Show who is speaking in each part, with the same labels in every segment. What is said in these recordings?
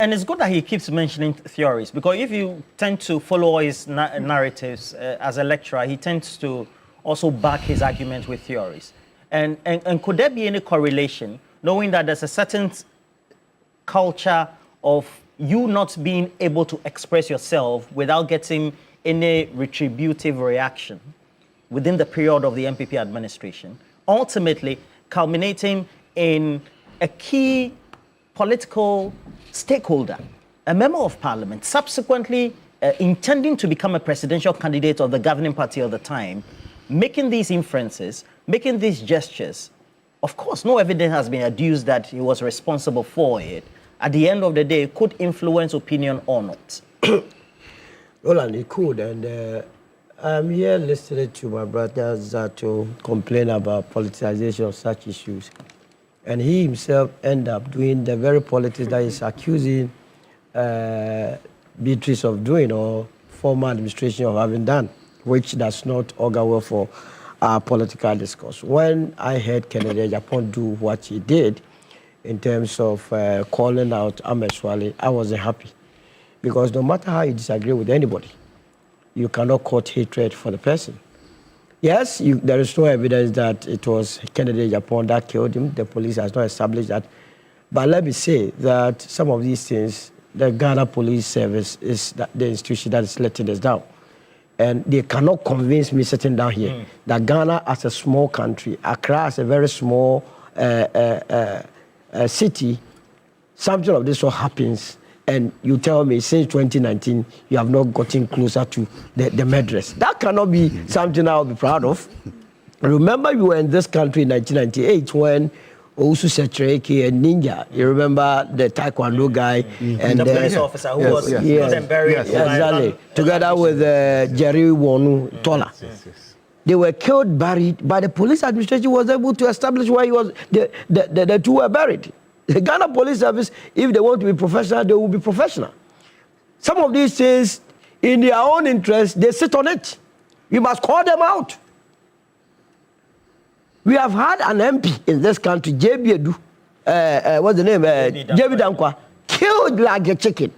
Speaker 1: And it's good that he keeps mentioning theories, because if you tend to follow his narratives as a lecturer, he tends to also back his argument with theories. And could there be any correlation, knowing that there's a certain culture of you not being able to express yourself without getting any retributive reaction within the period of the MPP administration, ultimately culminating in a key political stakeholder, a member of parliament, subsequently intending to become a presidential candidate of the governing party of the time, making these inferences, making these gestures? Of course, no evidence has been adduced that he was responsible for it. At the end of the day, it could influence opinion or not.
Speaker 2: Roland, it could, and I'm here listening to my brother Zato complain about politicization of such issues. And he himself ended up doing the very politics that he's accusing Beatrice of doing, or former administration of having done, which does not augur well for our political discourse. When I heard Kennedy Japan do what he did in terms of calling out Ahmed Suale, I wasn't happy. Because no matter how you disagree with anybody, you cannot court hatred for the person. Yes, there is no evidence that it was Kennedy Japan that killed him. The police has not established that. But let me say that some of these things, the Ghana Police Service is the institution that is letting us down. And they cannot convince me sitting down here that Ghana as a small country, Accra as a very small city, something of this sort happens, and you tell me since 2019 you have not gotten closer to the murderers. That cannot be something I'll be proud of. Remember, you were in this country in 1998 when Owusu and Ninja, you remember the Taekwondo guy and
Speaker 1: the police officer who was buried
Speaker 2: exactly, together with Jerry Wonu Tola. They were killed, buried, but the police administration was able to establish where he was. The two were buried. The Ghana Police Service, if they want to be professional, they will be professional. Some of these things, in their own interest, they sit on it. We must call them out. We have had an MP in this country, J.B. Edu, what's the name? J.B. Dankwa, killed like a chicken.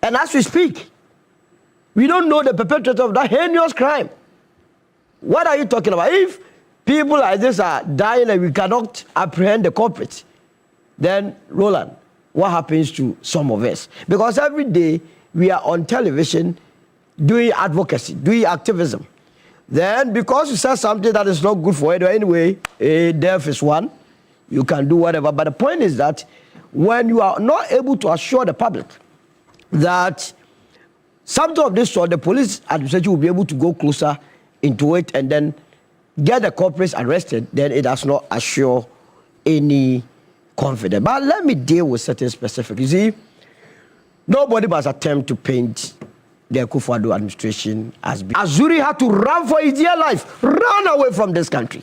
Speaker 2: And as we speak, we don't know the perpetrator of that heinous crime. What are you talking about? If people like this are dying and we cannot apprehend the culprits, then, Roland, what happens to some of us? Because every day we are on television doing advocacy, doing activism. Then, because you said something that is not good for you anyway, death is one, you can do whatever. But the point is that when you are not able to assure the public that something of this sort, the police administration will be able to go closer into it and then get the culprits arrested, then it does not assure any confidence. But let me deal with certain specifics. You see, nobody must attempt to paint the Akufo-Addo administration as being. Azuri had to run for his dear life, run away from this country.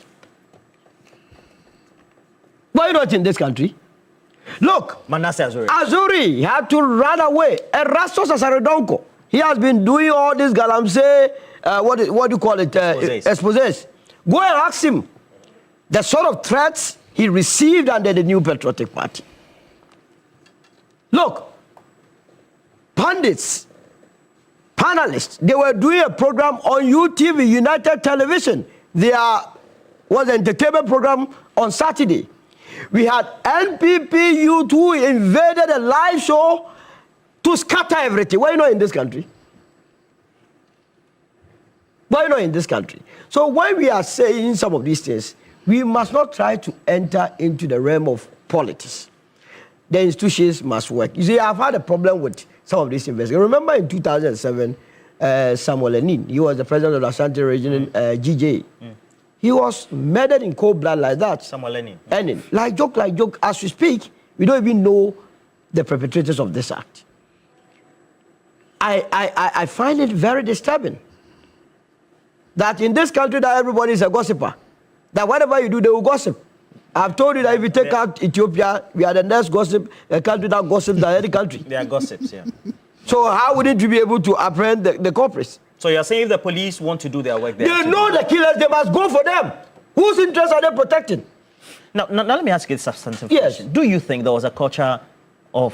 Speaker 2: Why not in this country? Look,
Speaker 1: Manasseh Azuri.
Speaker 2: Azuri had to run away. Erastus Asaredonko, he has been doing all this galamsey, what do you call it? Exposés. Go and ask him the sort of threats he received under the New Patriotic Party. Look, pundits, panelists, they were doing a program on UTV, United Television. Was an entertainment program on Saturday. We had NPP youth who invaded a live show to scatter everything. Why not in this country? Why not in this country? So when we are saying some of these things, we must not try to enter into the realm of politics. The institutions must work. You see, I've had a problem with some of these investigations. Remember in 2007, Samuel Lenin, he was the president of the Ashanti region, GJ. He was murdered in cold blood like that.
Speaker 1: Samuel Lenin.
Speaker 2: Lenin. Like joke. As we speak, we don't even know the perpetrators of this act. I find it very disturbing that in this country that everybody is a gossiper. That whatever you do, they will gossip. I've told you that if you take out Ethiopia, we are the next country that gossips than any country.
Speaker 1: They are gossips, yeah.
Speaker 2: So how wouldn't you be able to apprehend the culprits?
Speaker 1: So you're saying if the police want to do their work,
Speaker 2: they know the killers, they must go for them. Whose interests are they protecting?
Speaker 1: Now let me ask you a substantive question. Do you think there was a culture of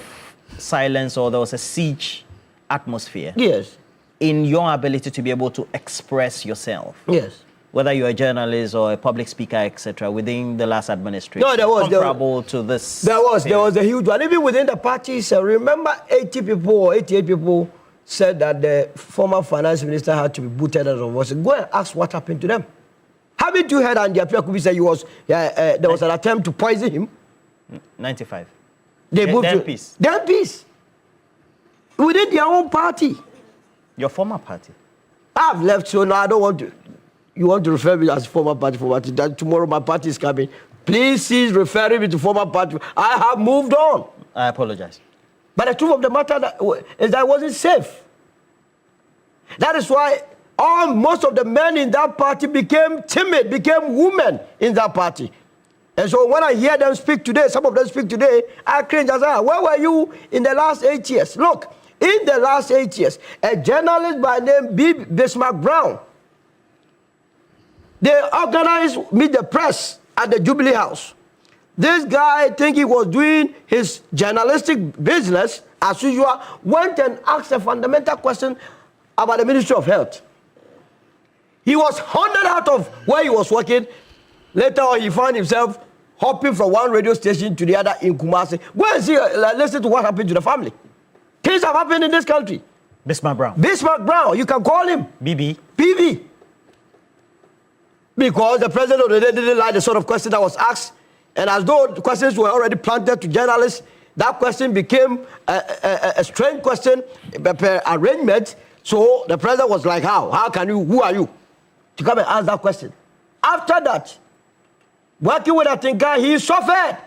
Speaker 1: silence or there was a siege atmosphere
Speaker 2: Yes.
Speaker 1: in your ability to be able to express yourself.
Speaker 2: Yes.
Speaker 1: Whether you're a journalist or a public speaker, etc., within the last administration.
Speaker 2: No, there was
Speaker 1: comparable to this.
Speaker 2: There was a huge one. Even within the parties, remember 80 people or 88 people said that the former finance minister had to be booted out of office. Go and ask what happened to them. Haven't you heard Andy Appiah Kubi say there was an attempt to poison him?
Speaker 1: 95.
Speaker 2: They moved
Speaker 1: the
Speaker 2: to
Speaker 1: MPs.
Speaker 2: The MPs. Within their own party.
Speaker 1: Your former party.
Speaker 2: I've left, so now I don't want to. You want to refer me as former party. That tomorrow my party is coming. Please cease referring me to former party. I have moved on.
Speaker 1: I apologize.
Speaker 2: But the truth of the matter is that I wasn't safe. That is why most of the men in that party became timid, became women in that party. And so when I hear them speak today, some of them speak today, I cringe. I say, where were you in the last 8 years? Look, in the last 8 years, a journalist by name Bismarck Brown, they organized Meet the Press at the Jubilee House. This guy, think he was doing his journalistic business, as usual, went and asked a fundamental question about the Ministry of Health. He was hounded out of where he was working. Later on, he found himself hopping from one radio station to the other in Kumasi. Go and see, listen to what happened to the family. Things have happened in this country.
Speaker 1: Bismarck Brown.
Speaker 2: Bismarck Brown, you can call him.
Speaker 1: BB.
Speaker 2: PB. Because the president of the day didn't like the sort of question that was asked. And as though the questions were already planted to journalists, that question became a strange question per arrangement. So the president was like, how can you, who are you to come and ask that question? After that, working with a thinker, he suffered.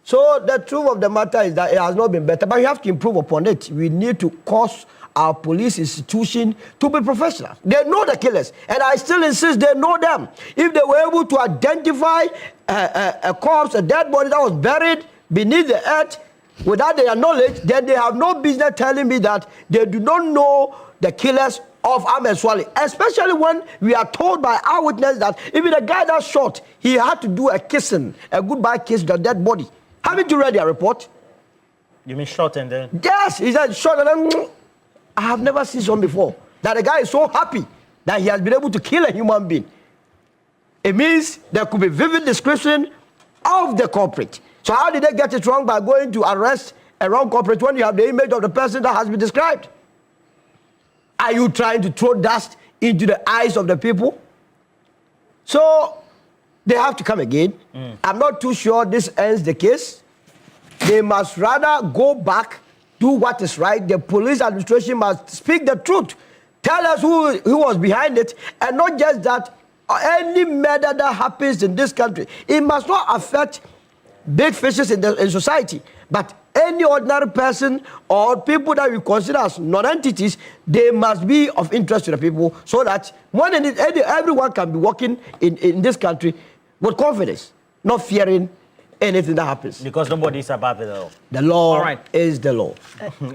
Speaker 2: So the truth of the matter is that it has not been better, but we have to improve upon it. We need to cause our police institution to be professional. They know the killers, and I still insist they know them. If they were able to identify a corpse, a dead body that was buried beneath the earth without their knowledge, then they have no business telling me that they do not know the killers of Ahmed Suale, especially when we are told by eyewitnesses that even the guy that shot, he had to do a kissing, a goodbye kiss to the dead body. Haven't you read their report?
Speaker 1: You mean shot and then?
Speaker 2: Yes, he said shot and then. I have never seen someone before that the guy is so happy that he has been able to kill a human being. It means there could be vivid description of the culprit. So how did they get it wrong by going to arrest a wrong culprit when you have the image of the person that has been described? Are you trying to throw dust into the eyes of the people? So they have to come again. I'm not too sure this ends the case. They must rather go back, do what is right. The police administration must speak the truth. Tell us who was behind it, and not just that. Any murder that happens in this country, it must not affect big fishes in society, but any ordinary person or people that we consider as non-entities, they must be of interest to the people, so that everyone can be working in this country with confidence, not fearing anything that happens.
Speaker 1: Because nobody is above the law.
Speaker 2: The law is the law.